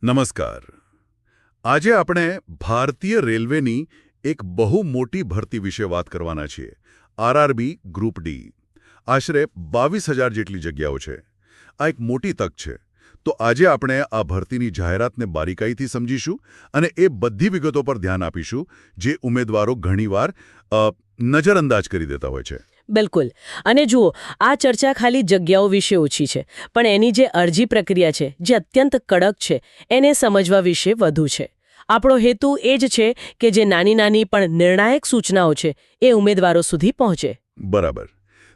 નમસ્કાર. આજે આપણે ભારતીય રેલવેની એક બહુ મોટી ભરતી વિશે વાત કરવાના છીએ. RRB group D. આશરે 22,000 જેટલી જગ્યાઓ છે. આ એક મોટી તક છે. તો આજે આપણે આ ભરતીની જાહેરાતને બારીકાઈથી સમજીશું અને એ બધી વિગતો પર ધ્યાન આપીશું જે ઉમેદવારો ઘણીવાર નજરઅંદાજ કરી દેતા હોય છે. બિલકુલ. અને જુઓ, આ ચર્ચા ખાલી જગ્યાઓ વિશે ઓછી છે, પણ એની જે અરજી પ્રક્રિયા છે, જે અત્યંત કડક છે, એને સમજવા વિશે વધુ છે. આપણો હેતુ એ જ છે કે જે નાની પણ નિર્ણાયક સૂચનાઓ છે એ ઉમેદવારો સુધી પહોંચે. બરાબર.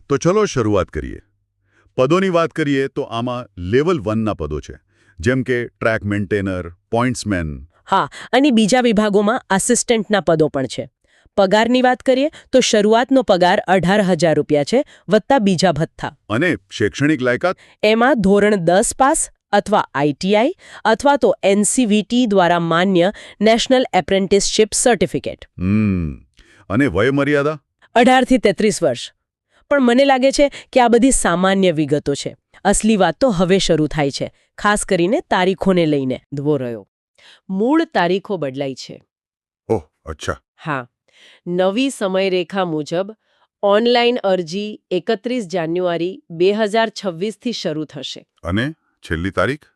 તો ચલો શરૂઆત કરીએ. પદોની વાત કરીએ તો આમાં લેવલ 1ના પદો છે, જેમ કે ટ્રેક મેન્ટેનર, પોઇન્ટ્સમેન. હા, અને બીજા વિભાગોમાં આસિસ્ટન્ટના પદો પણ છે. પગારની વાત કરીએ તો શરૂઆતનો પગાર 18,000 રૂપિયા છે, વત્તા બીજા ભથ્થા. અને શૈક્ષણિક લાયકાત? એમાં ધોરણ 10 પાસ અથવા આઈટીઆઈ અથવા તો એનસીવીટી દ્વારા માન્ય નેશનલ એપ્રેન્ટિસશીપ સર્ટિફિકેટ. અને વયમર્યાદા? 18 થી 33 વર્ષ. પણ મને લાગે છે કે આ બધી સામાન્ય વિગતો છે. અસલી વાત તો હવે શરૂ થાય છે, ખાસ કરીને તારીખોને લઈને. ધવો રહ્યો. મૂળ તારીખો બદલાઈ છે. ઓહ, અચ્છા. હા. નવી સમયરેખા મુજબ ઓનલાઈન અરજી 31 જાન્યુઆરી 2026થી શરૂ થશે. અને છેલ્લી તારીખ?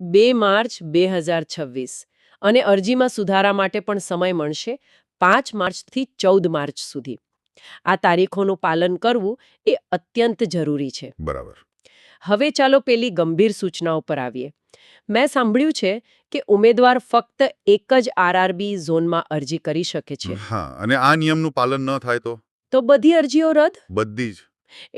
2 માર્ચ 2026. અને અરજીમાં સુધારા માટે પણ સમય મળશે 5 માર્ચથી 14 માર્ચ સુધી. આ તારીખોનું પાલન કરવું એ અત્યંત જરૂરી છે. બરાબર. હવે ચાલો પેલી ગંભીર સૂચનાઓ પર આવીએ. મેં સાંભળ્યું છે કે ઉમેદવાર ફક્ત એક જ આરઆરબી ઝોનમાં અરજી કરી શકે છે. હા, અને આ નિયમનું પાલન ન થાય તો બધી અરજીઓ રદ? બધી જ.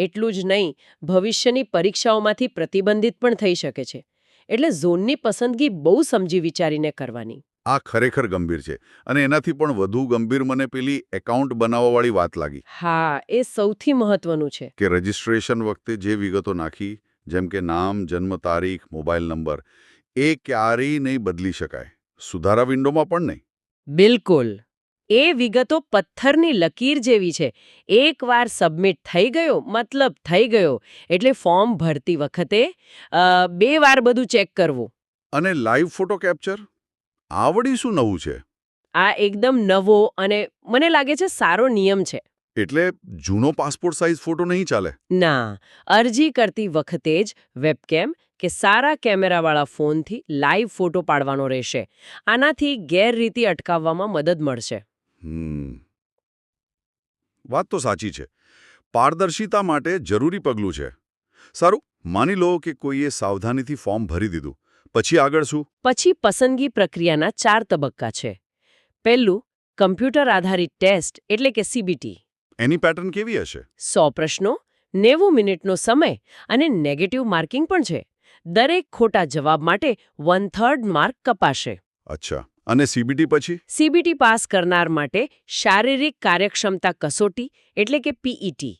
એટલું જ નહીં, ભવિષ્યની પરીક્ષાઓમાંથી પ્રતિબંધિત પણ થઈ શકે છે. એટલે ઝોનની પસંદગી બહુ સમજી વિચારીને કરવાની. આ ખરેખર ગંભીર છે. અને એનાથી પણ વધુ ગંભીર મને પેલી એકાઉન્ટ બનાવવાવાળી વાત લાગી. હા, એ સૌથી મહત્વનું છે. કે રજિસ્ટ્રેશન વખતે જે વિગતો નાખી, જેમ કે નામ, જન્મ તારીખ, મોબાઈલ નંબર, એ ક્યારેય નહીં બદલી શકાય. સુધારા વિન્ડોમાં પણ નહીં. બિલકુલ. એ વિગતો પથ્થરની લકીર જેવી છે. એકવાર સબમિટ થઈ ગયો મતલબ થઈ ગયો. એટલે ફોર્મ ભરતી વખતે 2 વાર બધું ચેક કરવું. અને લાઈવ ફોટો કેપ્ચર? આવડી શું નવું છે? આ એકદમ નવો અને મને લાગે છે સારો નિયમ છે. એટલે જૂનો પાસપોર્ટ સાઇઝ ફોટો નહીં ચાલે? ના, અરજી કરતી વખતે જ વેબકેમ કે સારા કેમેરાવાળા ફોનથી લાઈવ ફોટો પાડવાનો રહેશે. આનાથી ગેરરીતિ અટકાવવામાં મદદ મળશે. વાત તો સાચી છે. પારદર્શિતા માટે જરૂરી પગલું છે. સારું, માની લો કે કોઈએ સાવધાનીથી ફોર્મ ભરી દીધું. પછી આગળ શું? પછી પસંદગી પ્રક્રિયાના 4 તબક્કા છે. પહેલું, કમ્પ્યુટર આધારિત ટેસ્ટ એટલે કે સીબીટી. એની પેટર્ન કેવી હશે? 100 પ્રશ્નો, 90 મિનિટનો સમય અને નેગેટિવ માર્કિંગ પણ છે. દરેક ખોટા જવાબ માટે 1/3 માર્ક કપાશે. અચ્છા. અને સીબીટી પછી? સીબીટી પાસ કરનાર માટે શારીરિક કાર્યક્ષમતા કસોટી એટલે કે પીઈટી.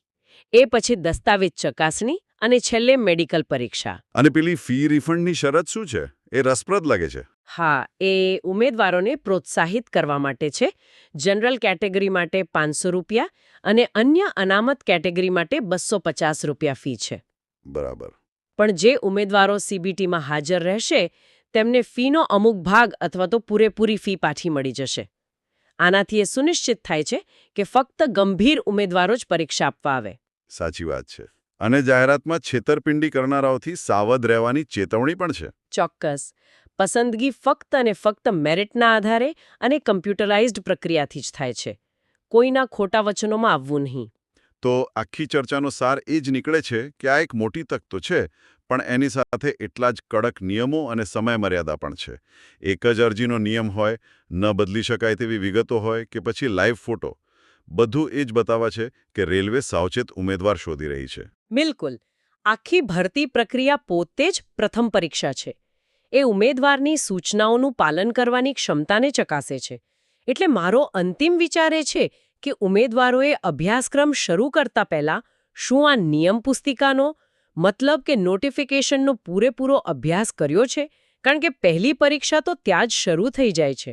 એ પછી દસ્તાવેજ ચકાસણી અને છેલ્લે મેડિકલ પરીક્ષા. અને પેલી ફી રિફંડની શરત શું છે? એ રસપ્રદ લાગે છે. હા, એ ઉમેદવારોને પ્રોત્સાહિત કરવા માટે છે. જનરલ કેટેગરી માટે 500 રૂપિયા અને અન્ય અનામત કેટેગરી માટે 250 રૂપિયા ફી છે. બરાબર. પણ જે ઉમેદવારો સીબીટીમાં હાજર રહેશે તેમને ફીનો અમુક ભાગ અથવા તો પૂરેપૂરી ફી પાછી મળી જશે. આનાથી એ સુનિશ્ચિત થાય છે કે ફક્ત ગંભીર ઉમેદવારો જ પરીક્ષા આપવા આવે. સાચી વાત છે. અને જાહેરાતમાં છેતરપિંડી કરનારાઓથી સાવધ રહેવાની ચેતવણી પણ છે. ચોક્કસ. પસંદગી ફક્ત અને ફક્ત મેરિટના આધારે અને કમ્પ્યુટરાઇઝ્ડ પ્રક્રિયાથી જ થાય છે. કોઈના ખોટા વચનોમાં આવવું નહીં. તો આખી ચર્ચાનો સાર એ જ નીકળે છે કે આ એક મોટી તક તો છે, પણ એની સાથે એટલા જ કડક નિયમો અને સમયમર્યાદા પણ છે. એક જ અરજીનો નિયમ હોય, ન બદલી શકાય તેવી વિગતો હોય કે પછી લાઈવ ફોટો, બધું એ જ બતાવે છે કે રેલવે સાવચેત ઉમેદવાર શોધી રહી છે. બિલકુલ. આખી ભરતી પ્રક્રિયા પોતે જ પ્રથમ પરીક્ષા છે. એ ઉમેદવારની સૂચનાઓનું પાલન કરવાની ક્ષમતાને ચકાસે છે. એટલે મારો અંતિમ વિચાર એ છે કે ઉમેદવારોએ અભ્યાસક્રમ શરૂ કરતા પહેલા શું આ નિયમ પુસ્તિકાનો મતલબ કે નોટિફિકેશનનો પૂરેપૂરો અભ્યાસ કર્યો છે? કારણ કે પહેલી પરીક્ષા તો ત્યાં જ શરૂ થઈ જાય છે.